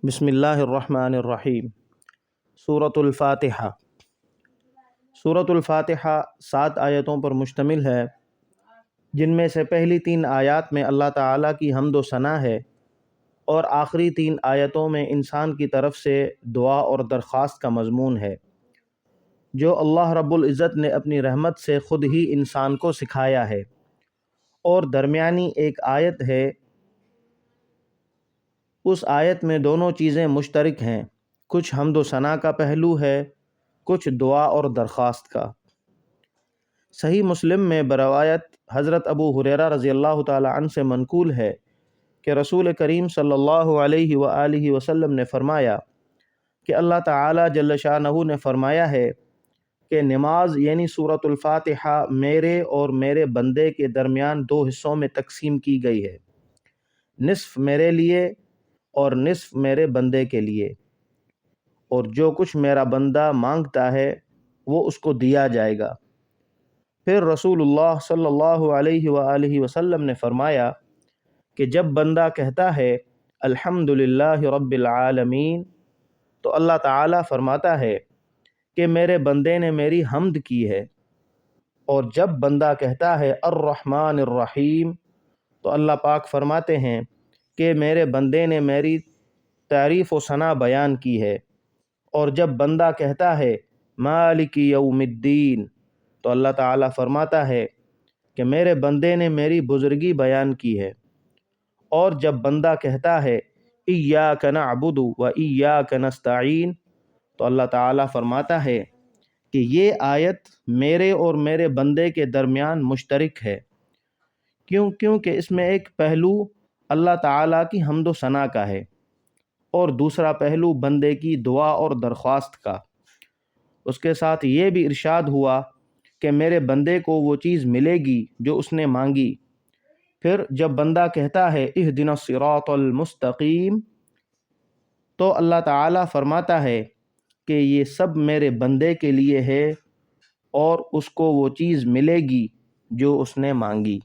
بسم اللہ الرحمن الرحیم۔ سورۃ الفاتحہ۔ سورۃ الفاتحہ 7 آیتوں پر مشتمل ہے، جن میں سے پہلی 3 آیات میں اللہ تعالیٰ کی حمد و ثنا ہے، اور آخری 3 آیتوں میں انسان کی طرف سے دعا اور درخواست کا مضمون ہے، جو اللہ رب العزت نے اپنی رحمت سے خود ہی انسان کو سکھایا ہے۔ اور درمیانی ایک آیت ہے، اس آیت میں دونوں چیزیں مشترک ہیں، کچھ حمد و ثنا کا پہلو ہے، کچھ دعا اور درخواست کا۔ صحیح مسلم میں بروایت حضرت ابو ہریرہ رضی اللہ تعالی عنہ سے منقول ہے کہ رسول کریم صلی اللہ علیہ وآلہ وسلم نے فرمایا کہ اللہ تعالی جل شانہ نے فرمایا ہے کہ نماز یعنی سورۃ الفاتحہ میرے اور میرے بندے کے درمیان 2 حصوں میں تقسیم کی گئی ہے، نصف میرے لیے اور نصف میرے بندے کے لیے، اور جو کچھ میرا بندہ مانگتا ہے وہ اس کو دیا جائے گا۔ پھر رسول اللہ صلی اللہ علیہ وآلہ وسلم نے فرمایا کہ جب بندہ کہتا ہے الحمدللہ رب العالمین، تو اللہ تعالیٰ فرماتا ہے کہ میرے بندے نے میری حمد کی ہے، اور جب بندہ کہتا ہے الرحمن الرحیم، تو اللہ پاک فرماتے ہیں کہ میرے بندے نے میری تعریف و ثنا بیان کی ہے، اور جب بندہ کہتا ہے مالک یوم الدین، تو اللہ تعالیٰ فرماتا ہے کہ میرے بندے نے میری بزرگی بیان کی ہے، اور جب بندہ کہتا ہے ایاک نعبد و ایاک نستعین، تو اللہ تعالیٰ فرماتا ہے کہ یہ آیت میرے اور میرے بندے کے درمیان مشترک ہے، کیونکہ اس میں ایک پہلو اللہ تعالیٰ کی حمد و ثنا کا ہے، اور دوسرا پہلو بندے کی دعا اور درخواست کا۔ اس کے ساتھ یہ بھی ارشاد ہوا کہ میرے بندے کو وہ چیز ملے گی جو اس نے مانگی۔ پھر جب بندہ کہتا ہے اہدنا الصراط المستقیم، تو اللہ تعالیٰ فرماتا ہے کہ یہ سب میرے بندے کے لیے ہے، اور اس کو وہ چیز ملے گی جو اس نے مانگی۔